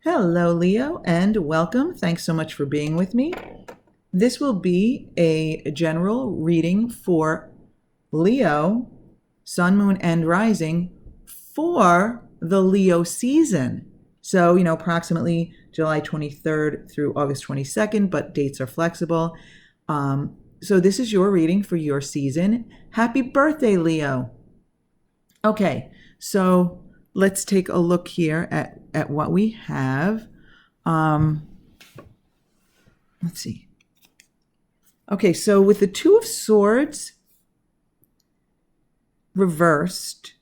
Hello, Leo, and welcome. Thanks so much for being with me. This will be a general reading for Leo, Sun, Moon, and Rising for the Leo season. So, approximately July 23rd through August 22nd, but dates are flexible. So this is your reading for your season. Happy birthday, Leo. Okay, so let's take a look here at what we have. Let's see. Okay, so with the Two of Swords reversed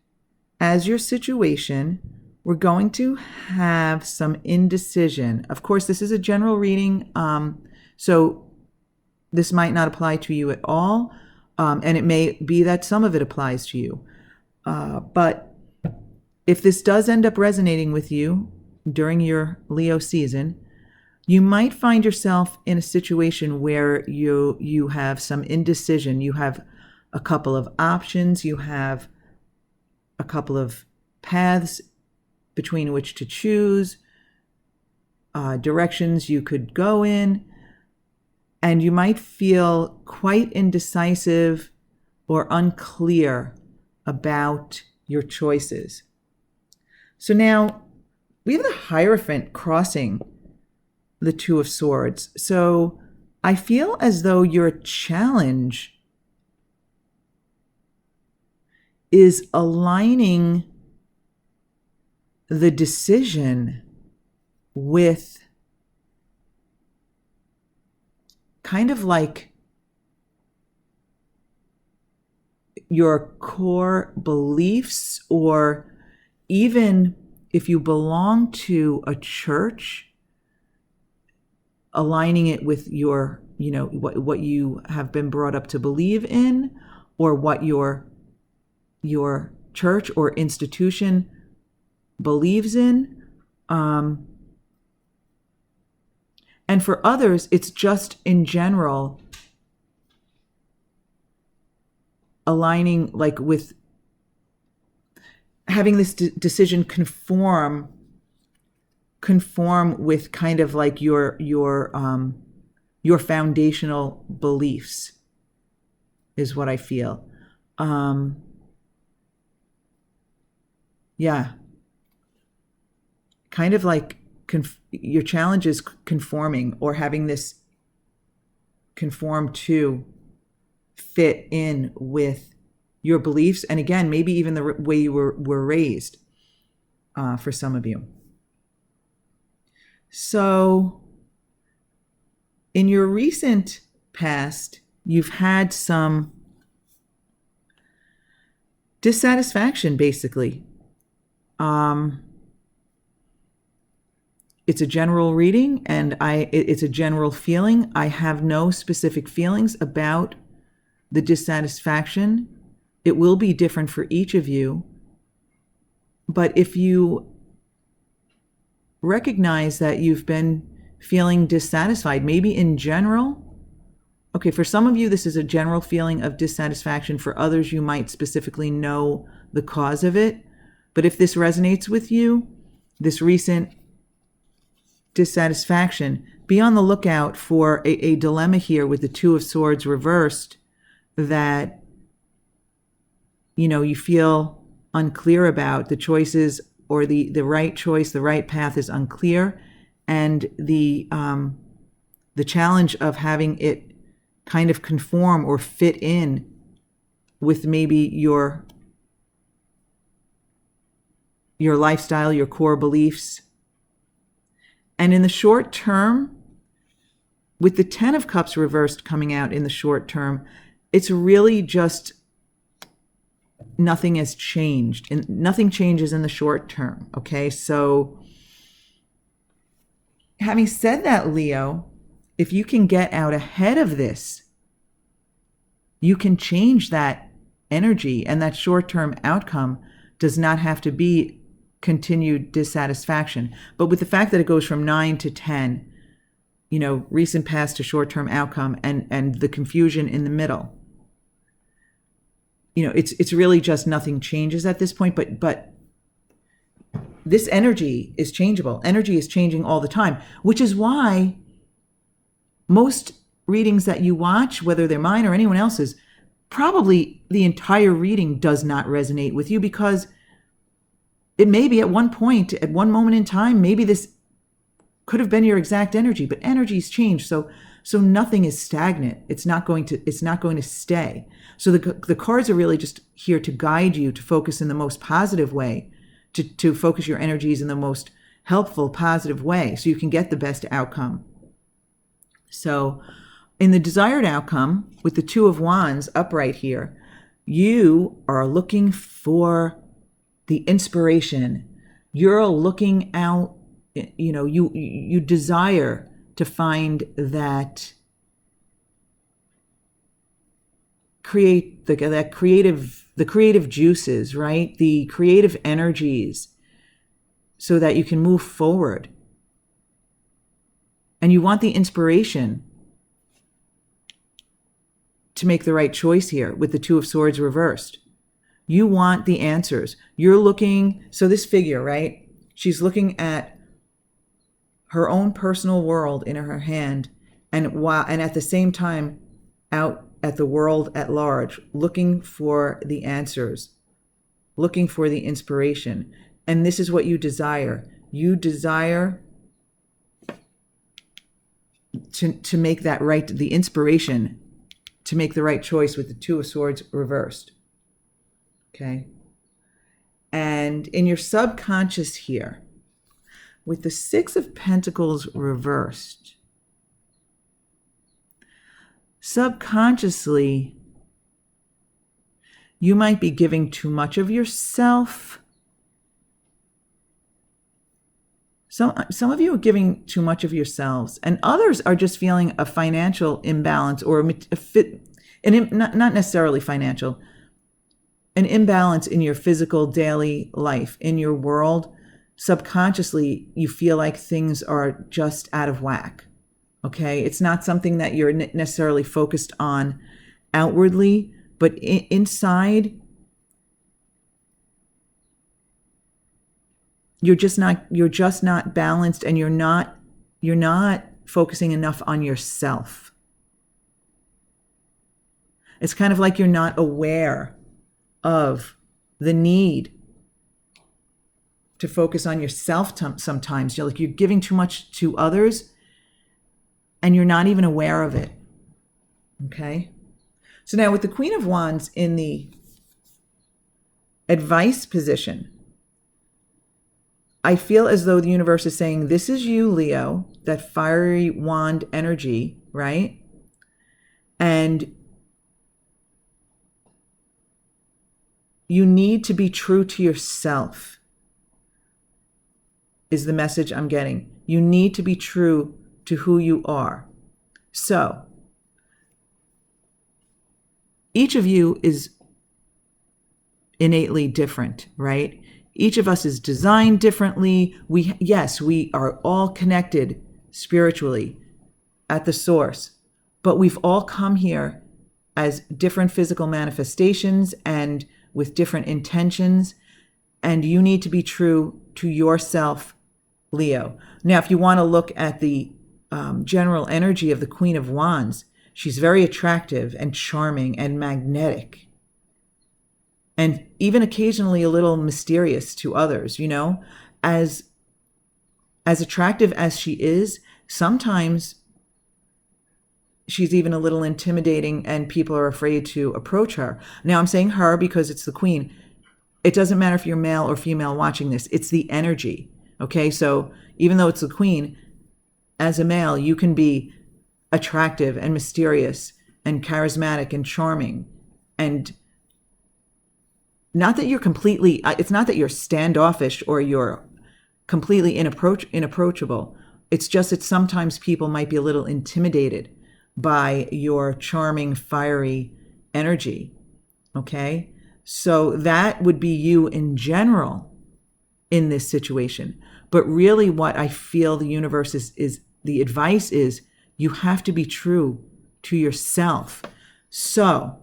as your situation, we're going to have some indecision. Of course, this is a general reading, so this might not apply to you at all, and it may be that some of it applies to you. But if this does end up resonating with you during your Leo season, you might find yourself in a situation where you have some indecision. You have a couple of options. You have a couple of paths between which to choose, directions you could go in, and you might feel quite indecisive or unclear about your choices. So now we have the Hierophant crossing the Two of Swords. So I feel as though your challenge is aligning the decision with kind of like your core beliefs, or even if you belong to a church, aligning it with your, what you have been brought up to believe in, or what your church or institution believes in. And for others, it's just in general aligning like with having this decision conform with kind of like your foundational beliefs is what I feel. Yeah. Kind of like your challenge is conforming, or having this conform to fit in with your beliefs, and again, maybe even the way you were raised, for some of you. So in your recent past, you've had some dissatisfaction, basically. It's a general reading, and it's a general feeling. I have no specific feelings about the dissatisfaction. It will be different for each of you. But if you recognize that you've been feeling dissatisfied, maybe in general, okay, for some of you, this is a general feeling of dissatisfaction. For others, you might specifically know the cause of it. But if this resonates with you, this recent dissatisfaction, be on the lookout for a dilemma here with the Two of Swords reversed that you feel unclear about. The choices, or the right choice, the right path is unclear, and the challenge of having it kind of conform or fit in with maybe your lifestyle, your core beliefs. And in the short term, with the Ten of Cups reversed coming out in the short term, it's really just nothing has changed, and nothing changes in the short term. Okay, so having said that, Leo, if you can get out ahead of this, you can change that energy, and that short-term outcome does not have to be continued dissatisfaction. But with the fact that it goes from 9 to 10, recent past to short-term outcome, and the confusion in the middle, it's really just nothing changes at this point. But this energy is changeable. Energy is changing all the time, which is why most readings that you watch, whether they're mine or anyone else's, probably the entire reading does not resonate with you, because it may be at one point, at one moment in time, maybe this could have been your exact energy, but energies change. So nothing is stagnant. It's not going to stay. So the cards are really just here to guide you to focus in the most positive way, to focus your energies in the most helpful, positive way, so you can get the best outcome. So in the desired outcome, with the Two of Wands upright here, you are looking for the inspiration. You're looking out, you desire to find that the creative juices, right? The creative energies, so that you can move forward. And you want the inspiration to make the right choice here with the Two of Swords reversed. You want the answers. You're looking, so this figure, right? She's looking at her own personal world in her hand, and at the same time out at the world at large, looking for the answers, looking for the inspiration. And this is what you desire. You desire to make that right, the inspiration to make the right choice with the Two of Swords reversed. Okay? And in your subconscious here, with the Six of Pentacles reversed, subconsciously, you might be giving too much of yourself. Some of you are giving too much of yourselves, and others are just feeling a financial imbalance, or not necessarily financial, an imbalance in your physical daily life, in your world. Subconsciously, you feel like things are just out of whack. Okay? It's not something that you're necessarily focused on outwardly, but inside, you're just not balanced, and you're not focusing enough on yourself. It's kind of like you're not aware of the need to focus on yourself sometimes. You're giving too much to others, and you're not even aware of it. Okay? So now with the Queen of Wands in the advice position, I feel as though the universe is saying, this is you, Leo, that fiery wand energy, right? And you need to be true to yourself, is the message I'm getting. You need to be true to who you are. So, each of you is innately different, right? Each of us is designed differently. We are all connected spiritually at the source, but we've all come here as different physical manifestations and with different intentions, and you need to be true to yourself, Leo. Now, if you want to look at the general energy of the Queen of Wands, she's very attractive and charming and magnetic, and even occasionally a little mysterious to others, as attractive as she is, sometimes she's even a little intimidating and people are afraid to approach her. Now, I'm saying her because it's the Queen. It doesn't matter if you're male or female watching this. It's the energy, okay? So even though it's the Queen, as a male, you can be attractive and mysterious and charismatic and charming, and not that you're completely, it's not that you're standoffish or you're completely inapproachable. It's just that sometimes people might be a little intimidated by your charming, fiery energy, okay? So that would be you in general in this situation. But really what I feel the universe is the advice is, you have to be true to yourself. So,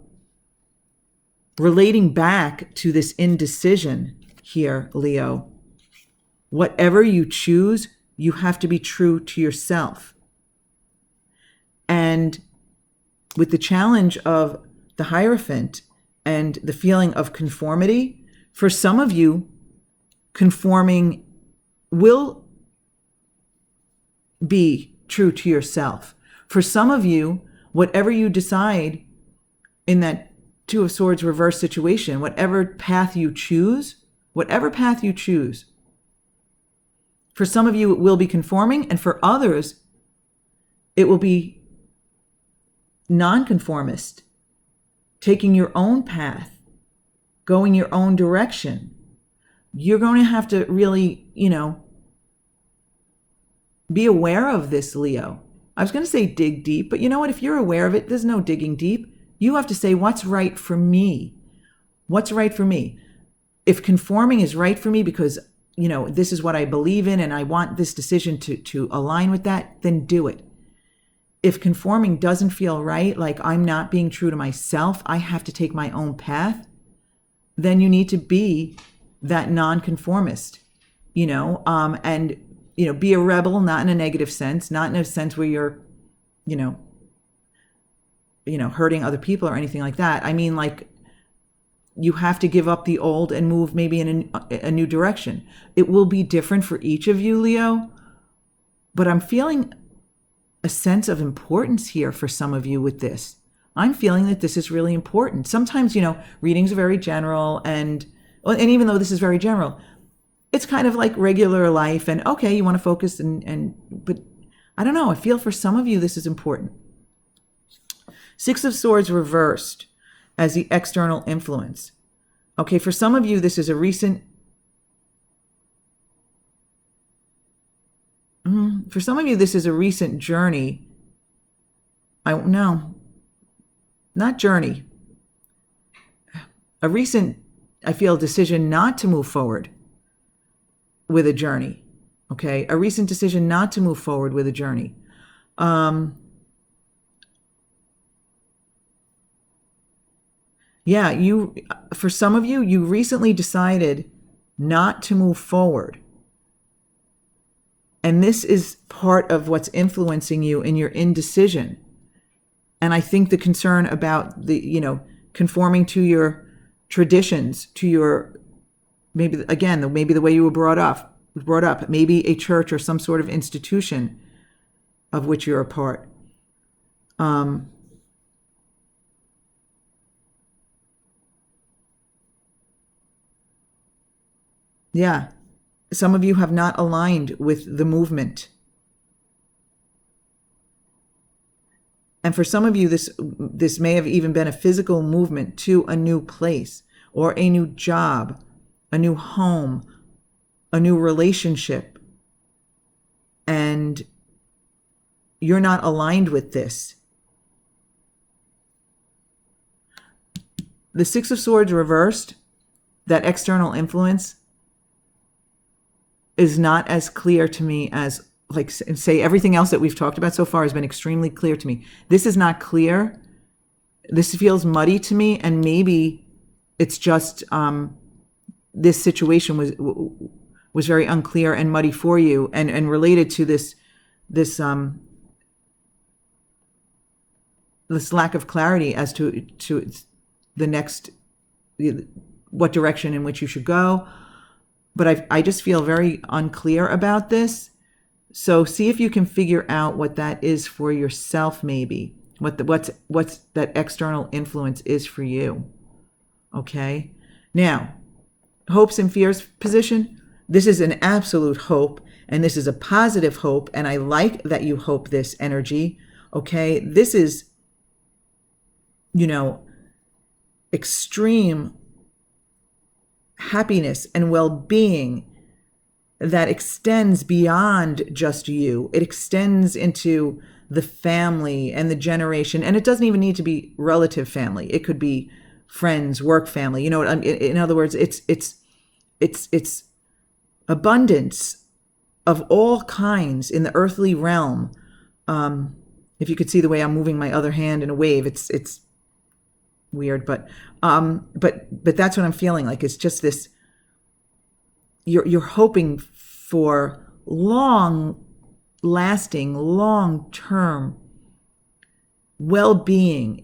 relating back to this indecision here, Leo, Whatever you choose, you have to be true to yourself. And with the challenge of the Hierophant and the feeling of conformity, for some of you, conforming will be true to yourself. For some of you, whatever you decide in that Two of Swords reverse situation, whatever path you choose, for some of you it will be conforming, and for others it will be nonconformist, taking your own path, going your own direction. You're going to have to really, be aware of this, Leo. I was going to say dig deep, but you know what? If you're aware of it, there's no digging deep. You have to say, what's right for me? What's right for me? If conforming is right for me because, this is what I believe in and I want this decision to align with that, then do it. If conforming doesn't feel right, like I'm not being true to myself, I have to take my own path, then you need to be that nonconformist, and, be a rebel, not in a negative sense, not in a sense where you're, hurting other people or anything like that. I mean, like, you have to give up the old and move maybe in a new direction. It will be different for each of you, Leo, but I'm feeling a sense of importance here for some of you with this. I'm feeling that this is really important. Sometimes, readings are very general, and even though this is very general, it's kind of like regular life, and okay, you want to focus but I don't know, I feel for some of you this is important. Six of Swords reversed as the external influence. Okay, for some of you this is a recent journey. Not journey. A recent, I feel, decision not to move forward with a journey. Okay, a recent decision not to move forward with a journey. For some of you, you recently decided not to move forward. And this is part of what's influencing you in your indecision. And I think the concern about the, conforming to your traditions, to your, maybe the way you were brought up, maybe a church or some sort of institution of which you're a part. Some of you have not aligned with the movement. And for some of you, this may have even been a physical movement to a new place or a new job, a new home, a new relationship. And you're not aligned with this. The Six of Swords reversed, that external influence, is not as clear to me as, like, say, everything else that we've talked about so far has been extremely clear to me. This is not clear. This feels muddy to me, and maybe it's just this situation was very unclear and muddy for you, and related to this lack of clarity as to the next, what direction in which you should go. But I just feel very unclear about this. So see if you can figure out what that is for yourself, maybe. What's that external influence is for you. Okay? Now, hopes and fears position. This is an absolute hope, and this is a positive hope, and I like that you hope this energy. Okay? This is, extreme happiness and well-being that extends beyond just you. It extends into the family and the generation, and it doesn't even need to be relative family. It could be friends, work family. In other words, it's abundance of all kinds in the earthly realm. If you could see the way I'm moving my other hand in a wave, it's weird, but that's what I'm feeling like. It's just this, you're hoping for long lasting, long-term well-being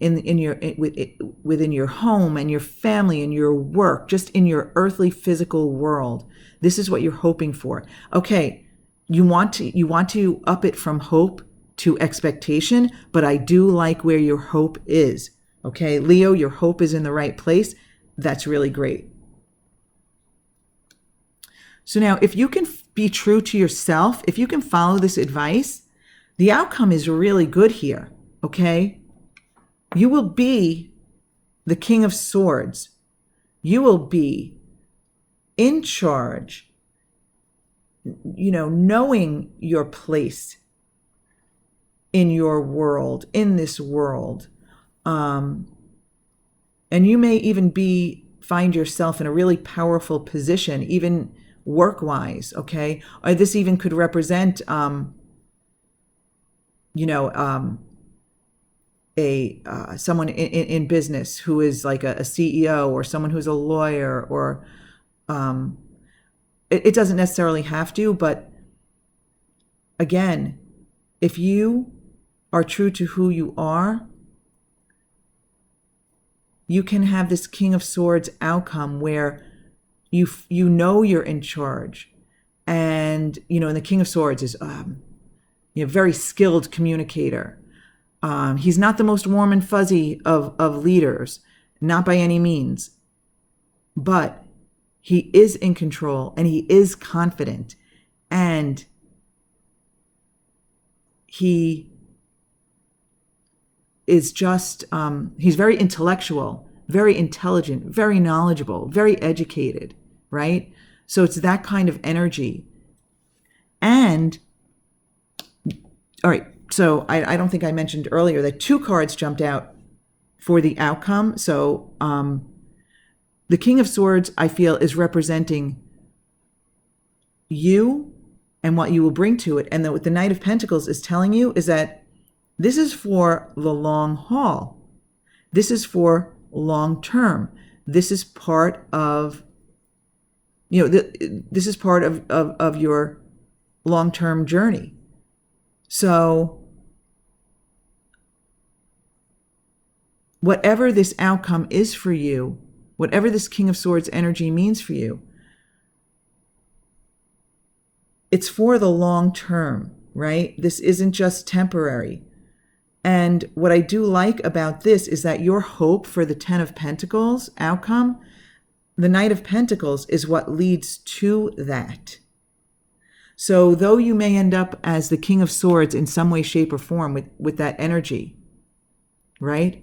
within your home and your family and your work, just in your earthly physical world. This is what you're hoping for. Okay, you want to up it from hope to expectation, but I do like where your hope is. Okay, Leo, your hope is in the right place. That's really great. So now, if you can be true to yourself, if you can follow this advice, the outcome is really good here, okay? You will be the King of Swords. You will be in charge, knowing your place in your world, in this world. And you may even find yourself in a really powerful position, even work-wise, okay? Or this even could represent, someone in business who is like a CEO, or someone who's a lawyer, or it doesn't necessarily have to, but again, if you are true to who you are, you can have this King of Swords outcome where you know you're in charge. And, and the King of Swords is very skilled communicator. He's not the most warm and fuzzy of leaders, not by any means. But he is in control, and he is confident, and he is just, he's very intellectual, very intelligent, very knowledgeable, very educated, right? So it's that kind of energy. And, all right, so I don't think I mentioned earlier that 2 cards jumped out for the outcome. So the King of Swords, I feel, is representing you and what you will bring to it. And what the Knight of Pentacles is telling you is that this is for the long haul. This is for long term. This is part of, this is part of your long-term journey. So whatever this outcome is for you, whatever this King of Swords energy means for you, it's for the long term, right? This isn't just temporary. And what I do like about this is that your hope for the 10 of Pentacles outcome, the Knight of Pentacles, is what leads to that. So though you may end up as the King of Swords in some way, shape, or form with that energy, right?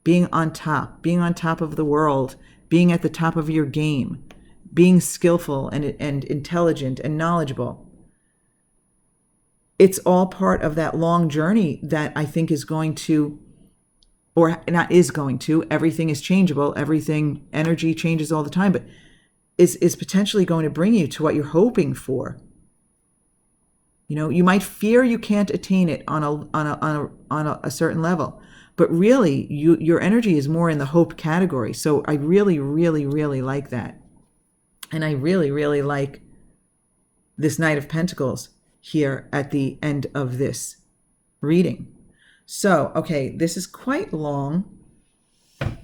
Being on top of the world, being at the top of your game, being skillful and intelligent and knowledgeable. It's all part of that long journey that I think is going to, or not is going to, everything is changeable, energy changes all the time, but is potentially going to bring you to what you're hoping for. You might fear you can't attain it on a certain level, but really your energy is more in the hope category. So I really, really, really like that. And I really, really like this Knight of Pentacles here at the end of this reading. So, okay, this is quite long,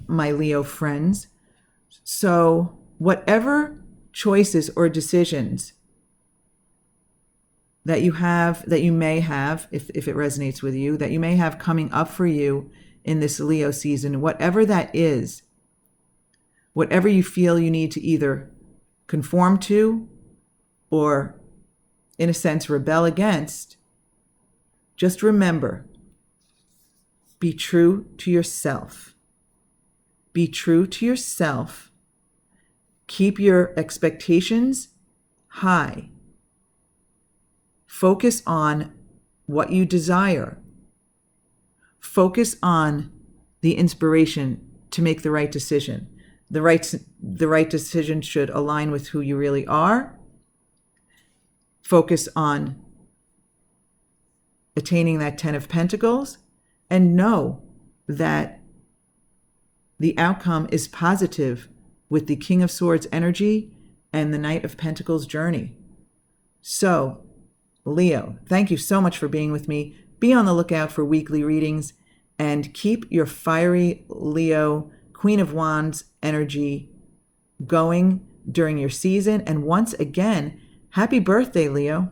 my Leo friends. So whatever choices or decisions that you may have, if it resonates with you, that you may have coming up for you in this Leo season, whatever that is, whatever you feel you need to either conform to or, in a sense, rebel against, just remember, be true to yourself. Be true to yourself. Keep your expectations high. Focus on what you desire. Focus on the inspiration to make the right decision. The right decision should align with who you really are. Focus on attaining that 10 of Pentacles, and know that the outcome is positive with the King of Swords energy and the Knight of Pentacles journey. So, Leo, thank you so much for being with me. Be on the lookout for weekly readings and keep your fiery Leo, Queen of Wands energy going during your season. And once again, happy birthday, Leo.